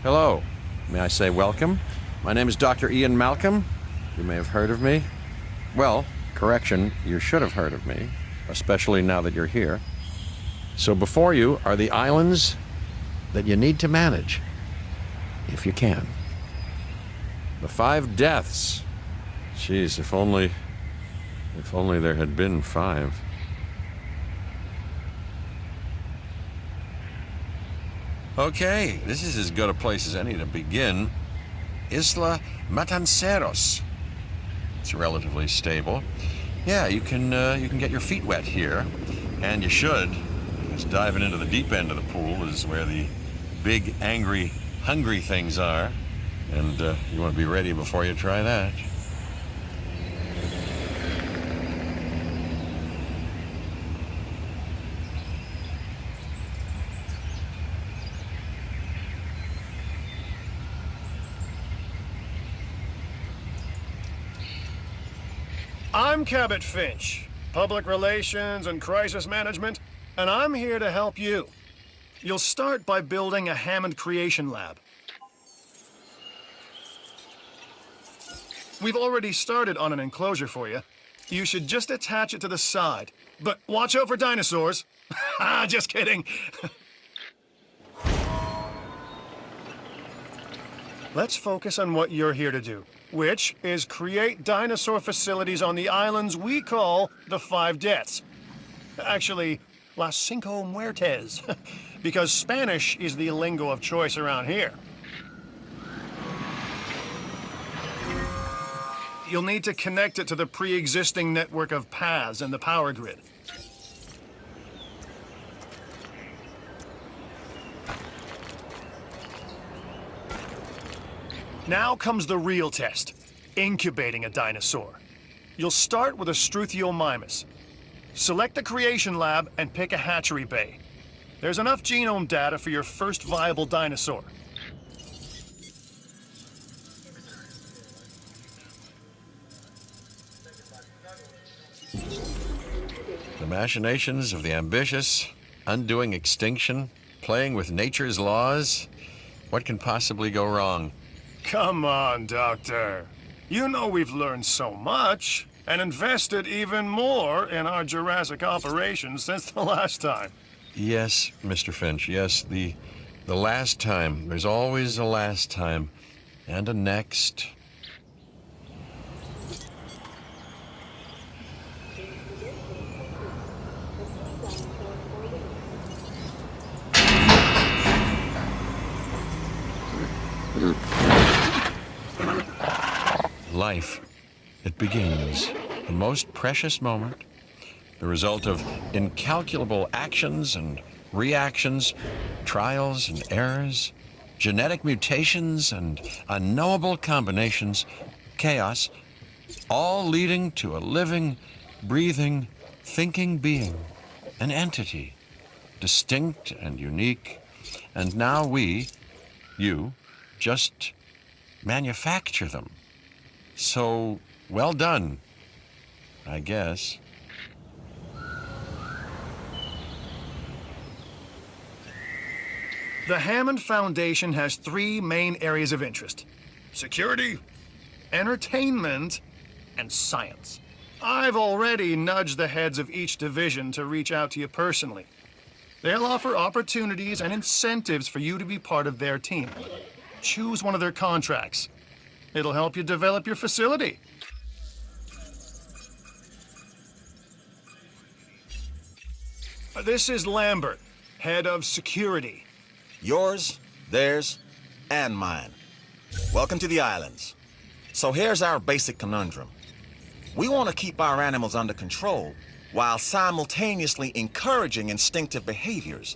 Hello. May I say welcome? My name is Dr. Ian Malcolm. You may have heard of me. Well, correction, you should have heard of me, especially now that you're here. So before you are the islands that you need to manage, if you can. The 5 deaths. Jeez, if only there had been 5. Okay, this is as good a place as any to begin. Isla Matanceros. It's relatively stable. Yeah, you can get your feet wet here, and you should, because diving into the deep end of the pool is where the big, angry, hungry things are, and you want to be ready before you try that. I'm Cabot Finch, Public Relations and Crisis Management, and I'm here to help you. You'll start by building a Hammond Creation Lab. We've already started on an enclosure for you. You should just attach it to the side. But watch out for dinosaurs. Just kidding. Let's focus on what you're here to do, which is create dinosaur facilities on the islands we call the 5 Deaths. Actually, Las Cinco Muertes, because Spanish is the lingo of choice around here. You'll need to connect it to the pre-existing network of paths and the power grid. Now comes the real test, incubating a dinosaur. You'll start with a Struthiomimus. Select the creation lab and pick a hatchery bay. There's enough genome data for your first viable dinosaur. The machinations of the ambitious, undoing extinction, playing with nature's laws. What can possibly go wrong? Come on, Doctor. You know we've learned so much and invested even more in our Jurassic operations since the last time. Yes, Mr. Finch, yes, the last time. There's always a last time. And a next. Life. It begins. The most precious moment. The result of incalculable actions and reactions, trials and errors, genetic mutations and unknowable combinations, chaos, all leading to a living, breathing, thinking being, an entity, distinct and unique. And now we, you, just manufacture them. So, well done, I guess. The Hammond Foundation has 3 main areas of interest: security, entertainment, and science. I've already nudged the heads of each division to reach out to you personally. They'll offer opportunities and incentives for you to be part of their team. Choose one of their contracts. It'll help you develop your facility. This is Lambert, head of security. Yours, theirs, and mine. Welcome to the islands. So here's our basic conundrum. We want to keep our animals under control while simultaneously encouraging instinctive behaviors,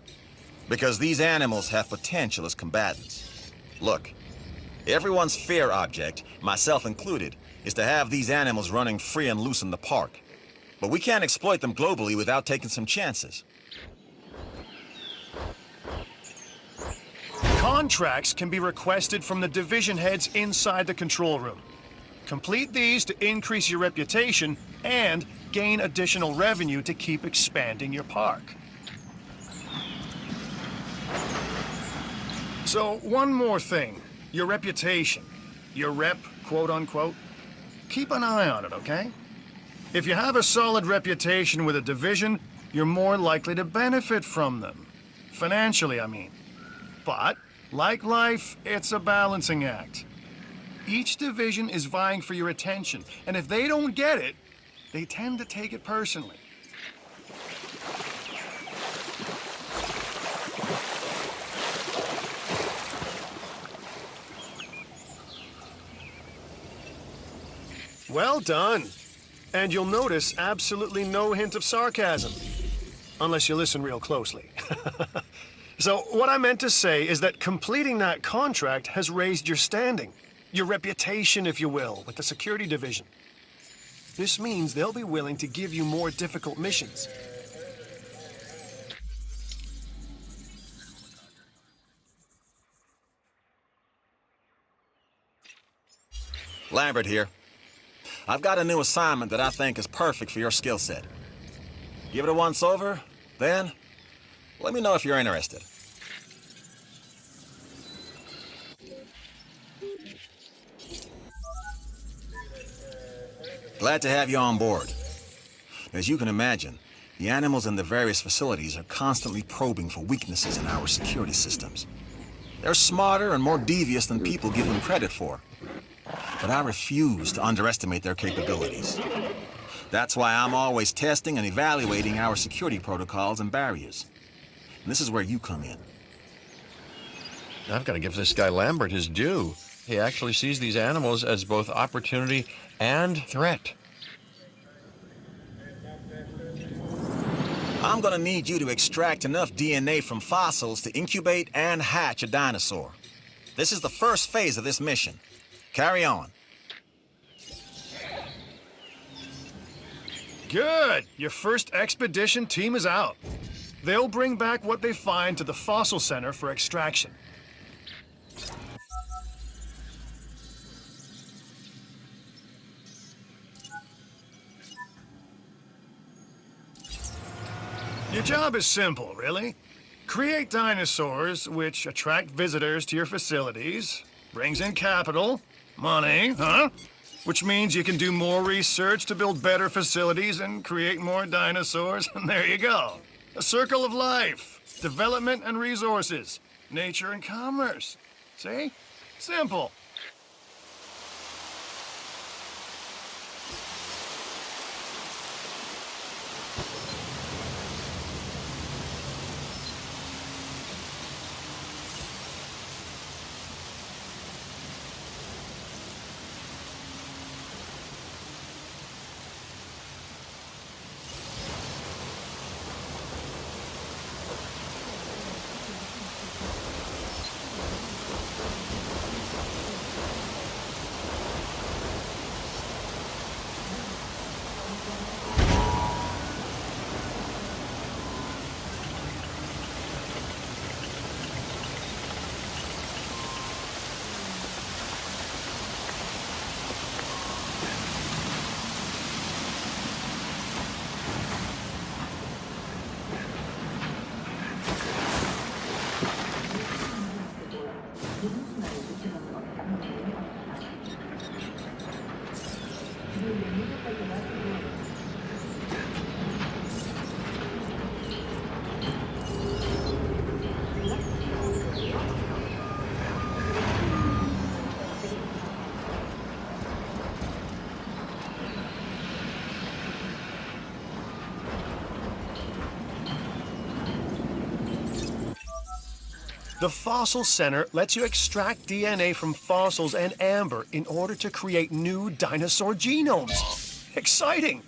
because these animals have potential as combatants. Look, everyone's fear object, myself included, is to have these animals running free and loose in the park. But we can't exploit them globally without taking some chances. Contracts can be requested from the division heads inside the control room. Complete these to increase your reputation and gain additional revenue to keep expanding your park. So, one more thing. Your reputation. Your rep, quote unquote. Keep an eye on it, okay? If you have a solid reputation with a division, you're more likely to benefit from them. Financially, I mean. But, like life, it's a balancing act. Each division is vying for your attention, and if they don't get it, they tend to take it personally. Well done. And you'll notice absolutely no hint of sarcasm. Unless you listen real closely. So, what I meant to say is that completing that contract has raised your standing. Your reputation, if you will, with the security division. This means they'll be willing to give you more difficult missions. Lambert here. I've got a new assignment that I think is perfect for your skill set. Give it a once over, then let me know if you're interested. Glad to have you on board. As you can imagine, the animals in the various facilities are constantly probing for weaknesses in our security systems. They're smarter and more devious than people give them credit for. But I refuse to underestimate their capabilities. That's why I'm always testing and evaluating our security protocols and barriers. And this is where you come in. I've got to give this guy Lambert his due. He actually sees these animals as both opportunity and threat. I'm gonna need you to extract enough DNA from fossils to incubate and hatch a dinosaur. This is the first phase of this mission. Carry on. Good! Your first expedition team is out. They'll bring back what they find to the Fossil Center for extraction. Your job is simple, really. Create dinosaurs which attract visitors to your facilities, brings in capital, money, huh? Which means you can do more research to build better facilities and create more dinosaurs, and there you go. A circle of life, development and resources, nature and commerce. See? Simple. The Fossil Center lets you extract DNA from fossils and amber in order to create new dinosaur genomes. Exciting!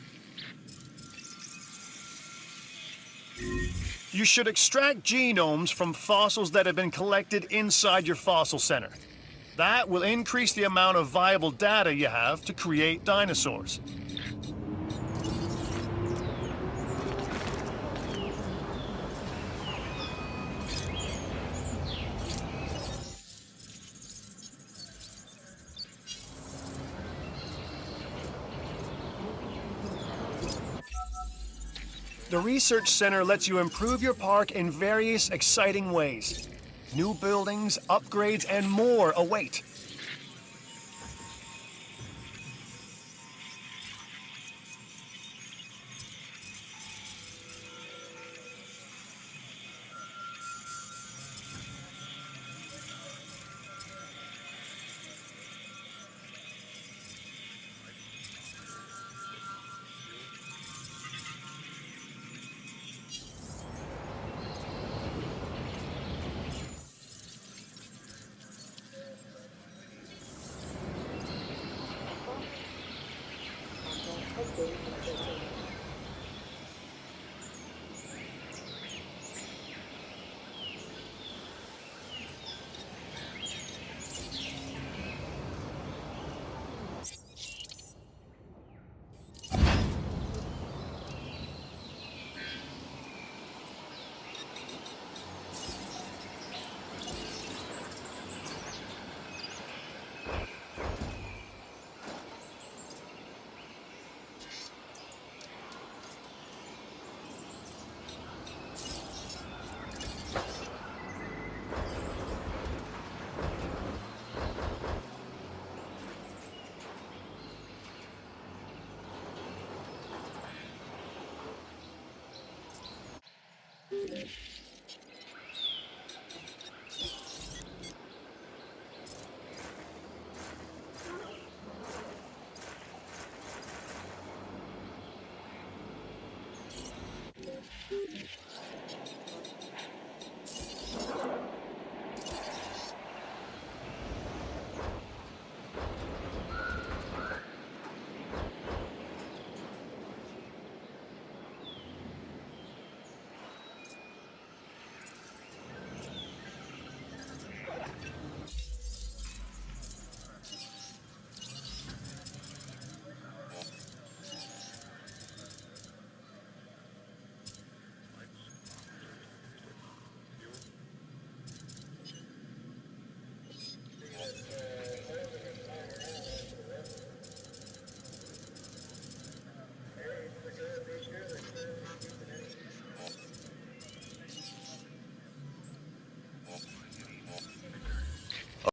You should extract genomes from fossils that have been collected inside your Fossil Center. That will increase the amount of viable data you have to create dinosaurs. The Research Center lets you improve your park in various exciting ways. New buildings, upgrades, and more await.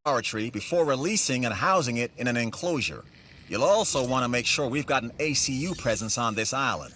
Laboratory before releasing and housing it in an enclosure. You'll also want to make sure we've got an ACU presence on this island.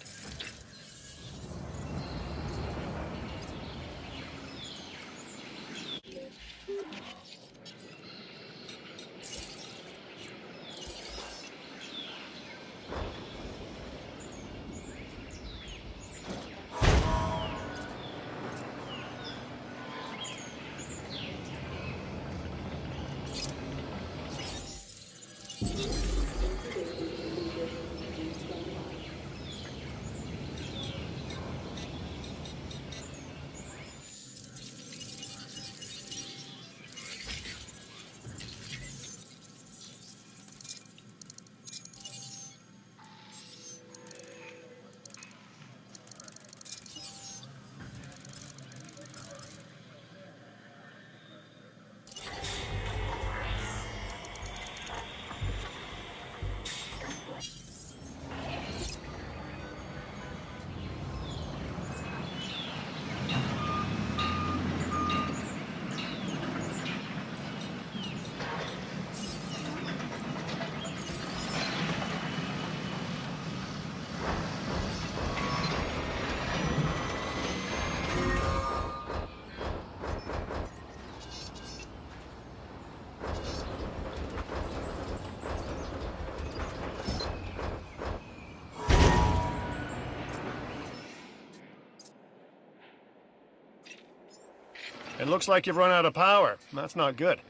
It looks like you've run out of power. That's not good.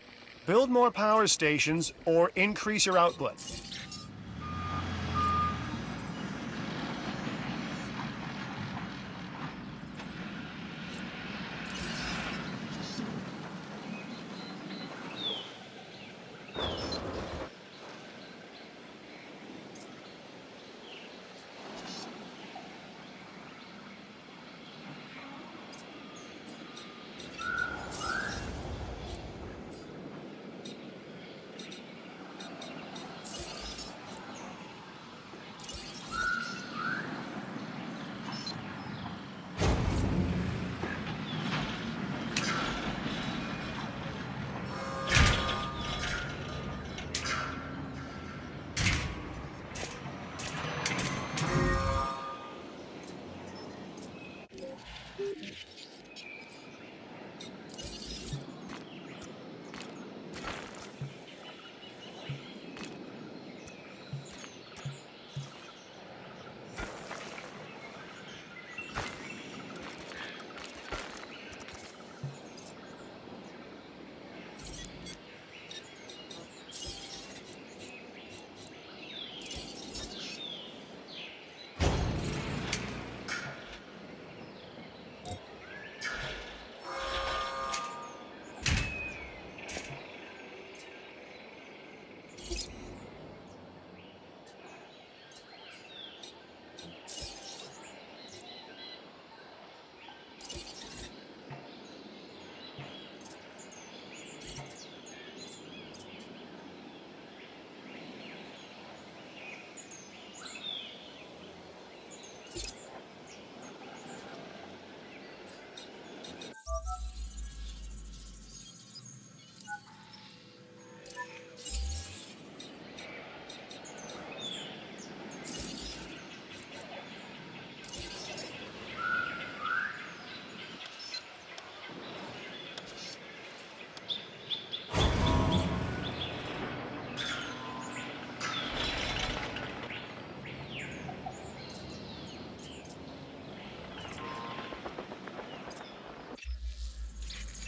Build more power stations or increase your output.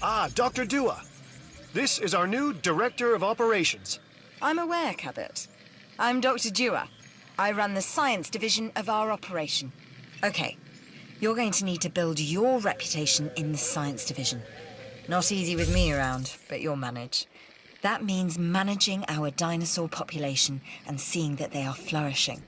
Dr. Dua. This is our new Director of Operations. I'm aware, Cabot. I'm Dr. Dua. I run the science division of our operation. Okay, you're going to need to build your reputation in the science division. Not easy with me around, but you'll manage. That means managing our dinosaur population and seeing that they are flourishing.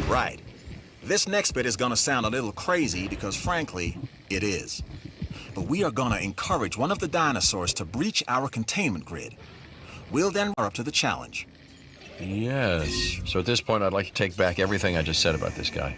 Right. This next bit is gonna sound a little crazy because, frankly, it is. But we are gonna encourage one of the dinosaurs to breach our containment grid. We'll then rise up to the challenge. Yes. So at this point, I'd like to take back everything I just said about this guy.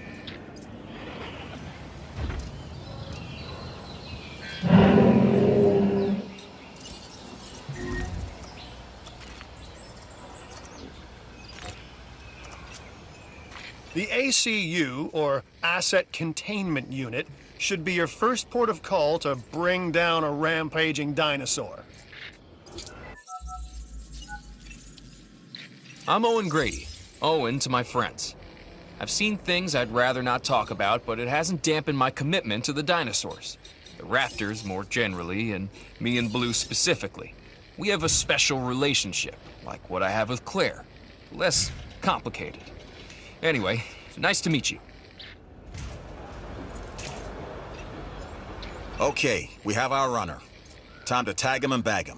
The ACU, or Asset Containment Unit, should be your first port of call to bring down a rampaging dinosaur. I'm Owen Grady. Owen to my friends. I've seen things I'd rather not talk about, but it hasn't dampened my commitment to the dinosaurs. The raptors more generally, and me and Blue specifically. We have a special relationship, like what I have with Claire. Less complicated. Anyway, nice to meet you. Okay, we have our runner. Time to tag him and bag him.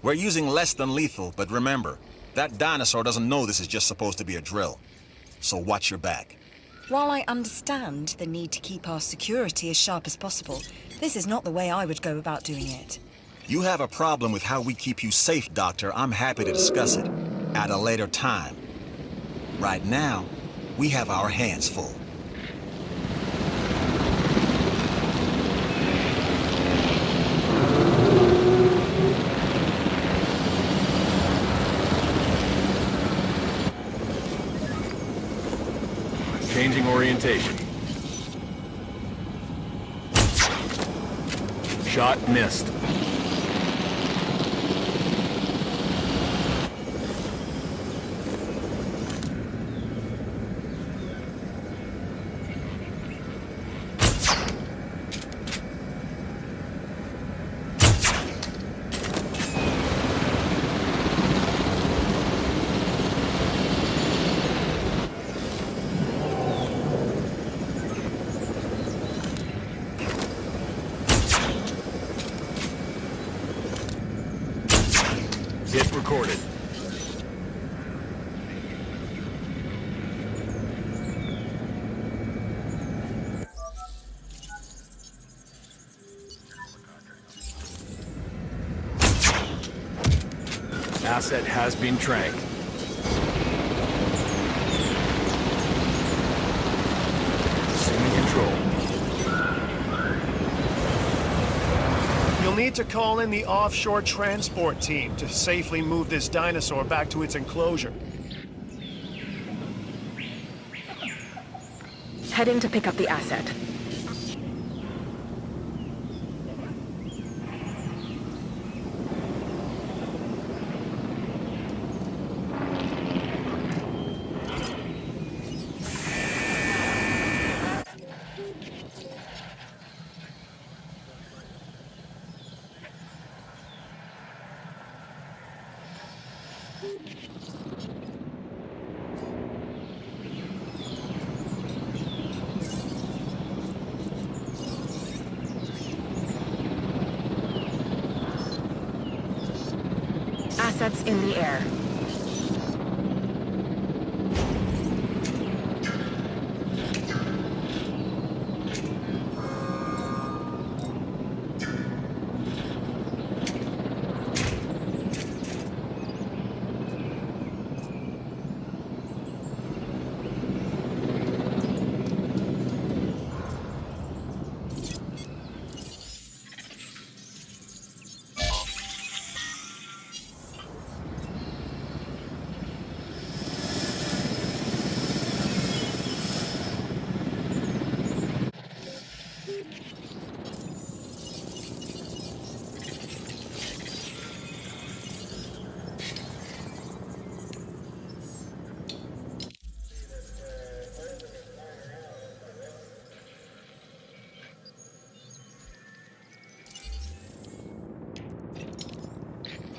We're using less than lethal, but remember, that dinosaur doesn't know this is just supposed to be a drill. So watch your back. While I understand the need to keep our security as sharp as possible, this is not the way I would go about doing it. You have a problem with how we keep you safe, Doctor. I'm happy to discuss it at a later time. Right now, we have our hands full. Changing orientation. Shot missed. Hit recorded. Asset has been tracked. Assuming control. You'll need to call in the offshore transport team to safely move this dinosaur back to its enclosure. Heading to pick up the asset. Assets in the air.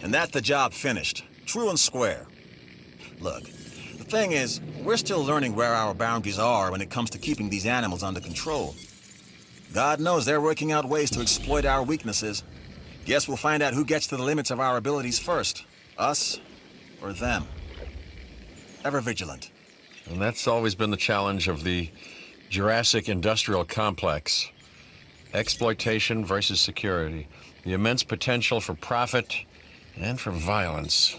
And that's the job finished. True and square. Look, the thing is, we're still learning where our boundaries are when it comes to keeping these animals under control. God knows they're working out ways to exploit our weaknesses. Guess we'll find out who gets to the limits of our abilities first. Us or them. Ever vigilant. And that's always been the challenge of the Jurassic industrial complex. Exploitation versus security. The immense potential for profit and for violence.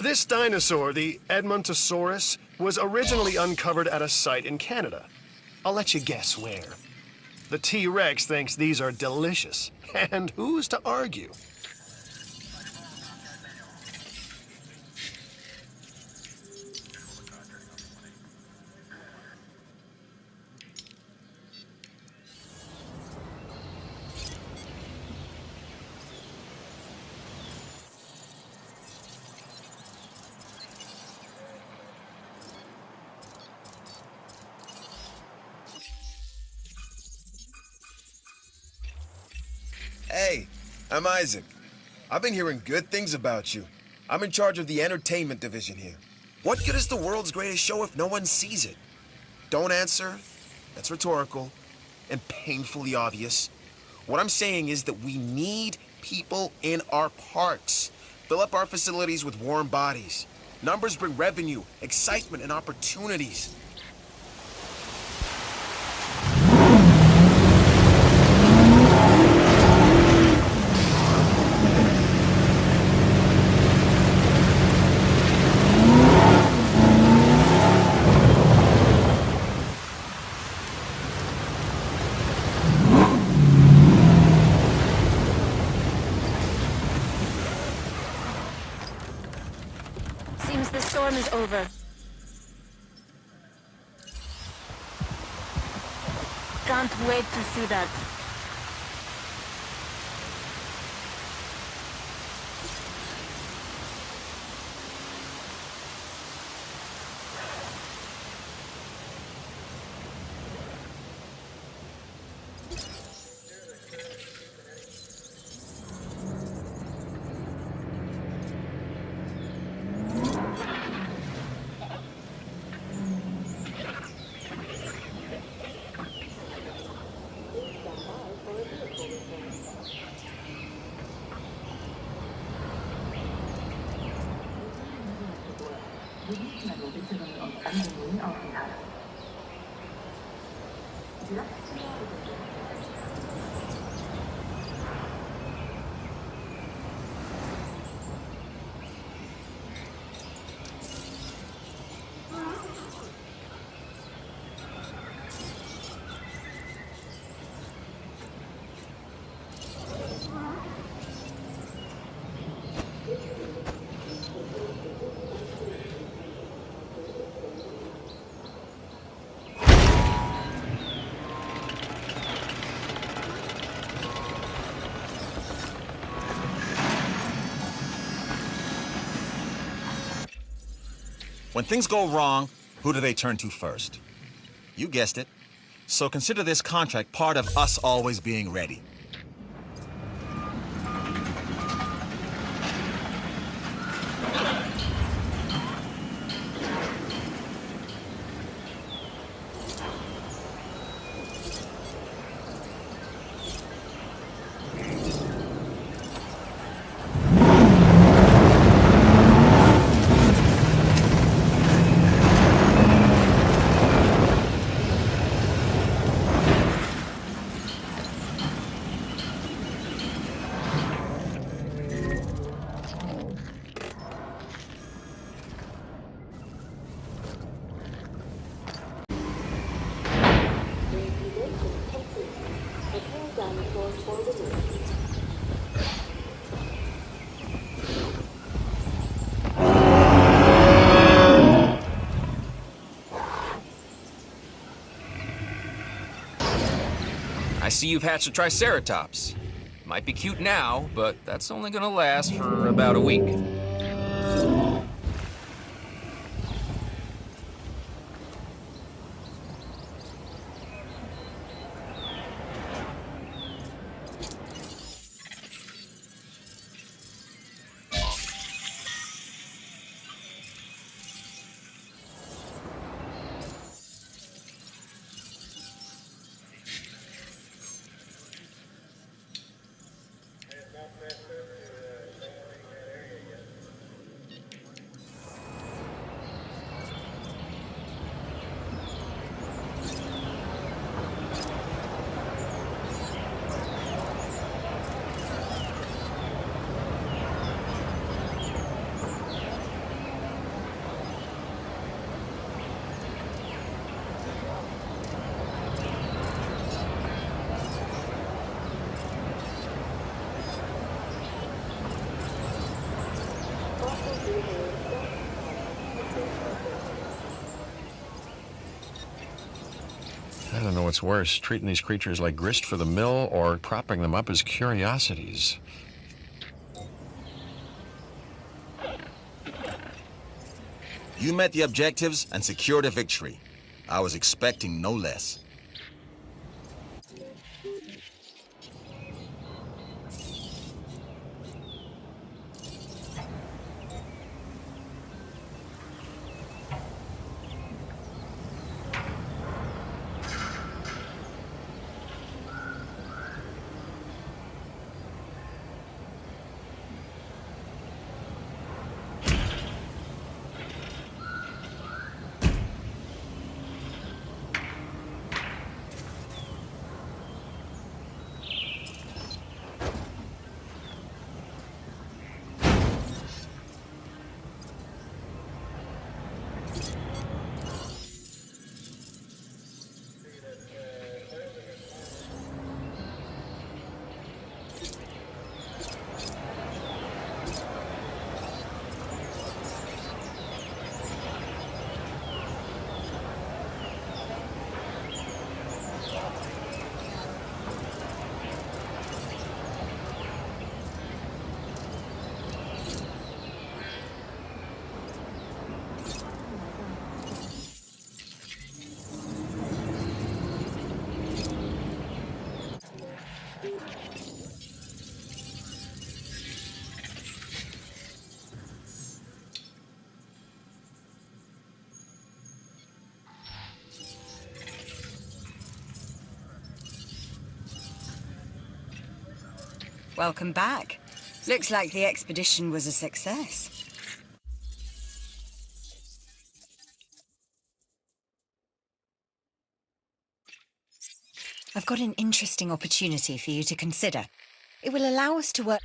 This dinosaur, the Edmontosaurus, was originally uncovered at a site in Canada. I'll let you guess where. The T-Rex thinks these are delicious, and who's to argue? Hey, I'm Isaac. I've been hearing good things about you. I'm in charge of the entertainment division here. What good is the world's greatest show if no one sees it? Don't answer. That's rhetorical and painfully obvious. What I'm saying is that we need people in our parks. Fill up our facilities with warm bodies. Numbers bring revenue, excitement, and opportunities. Seems the storm is over. Can't wait to see that. When things go wrong, who do they turn to first? You guessed it. So consider this contract part of us always being ready. I see you've hatched a Triceratops. Might be cute now, but that's only gonna last for about a week. I don't know what's worse, treating these creatures like grist for the mill or propping them up as curiosities. You met the objectives and secured a victory. I was expecting no less. Welcome back. Looks like the expedition was a success. I've got an interesting opportunity for you to consider. It will allow us to work...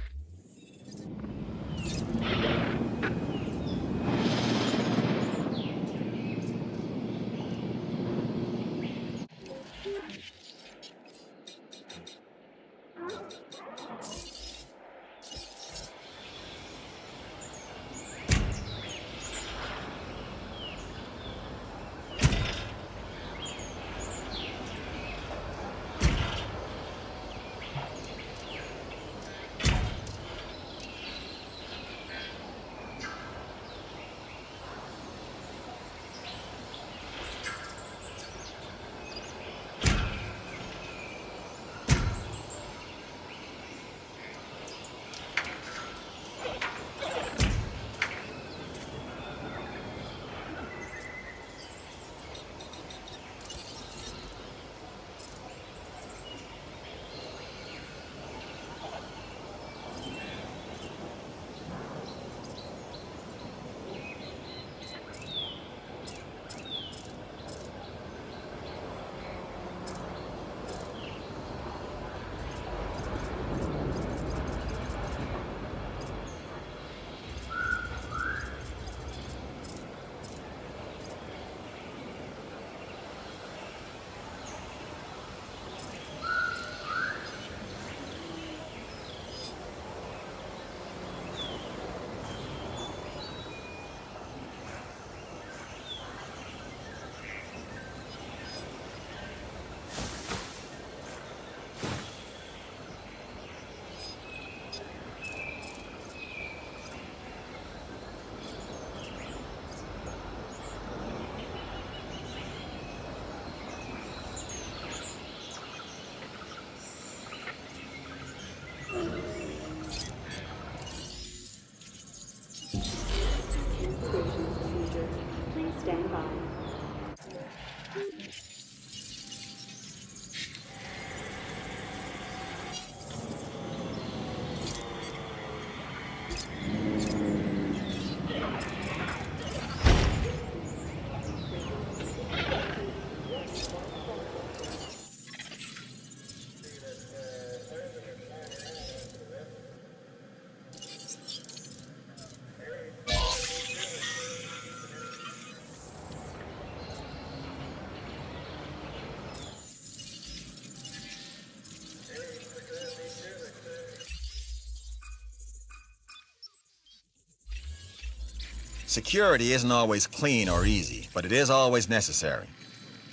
Security isn't always clean or easy, but it is always necessary.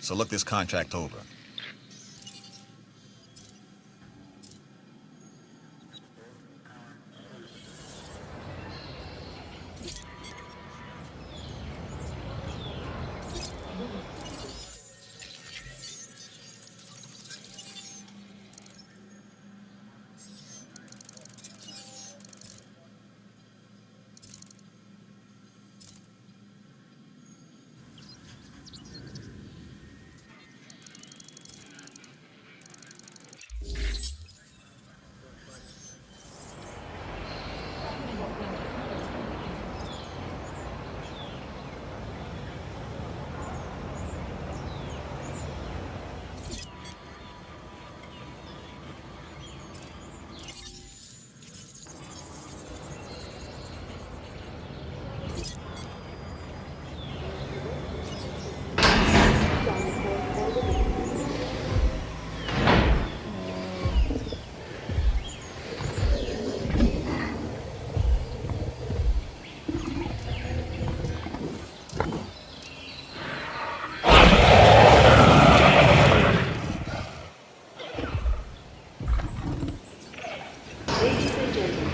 So look this contract over.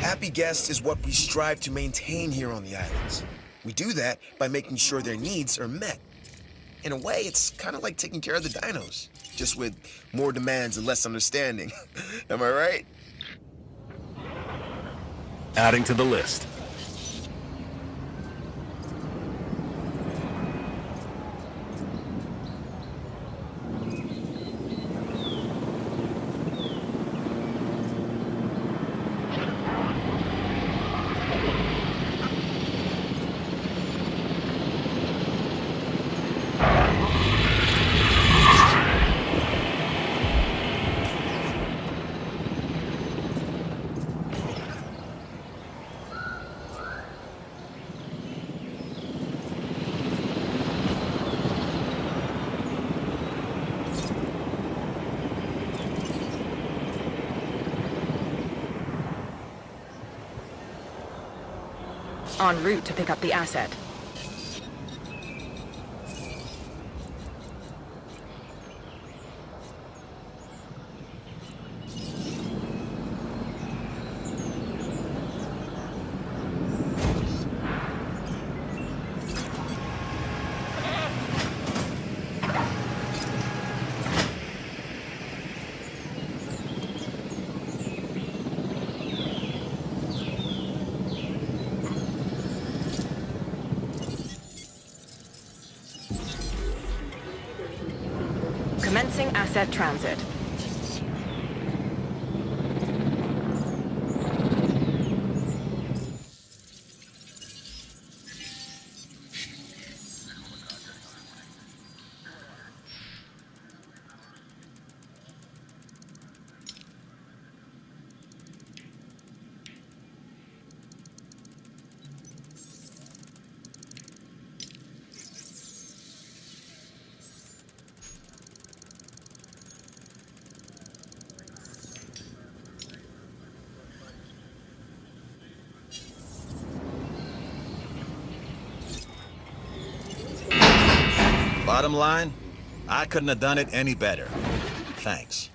Happy guests is what we strive to maintain here on the islands. We do that by making sure their needs are met. In a way, it's kind of like taking care of the dinos, just with more demands and less understanding. Am I right? Adding to the list. En route to pick up the asset. Commencing asset transit. Bottom line, I couldn't have done it any better. Thanks.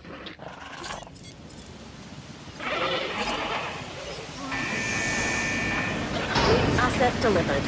Asset delivered.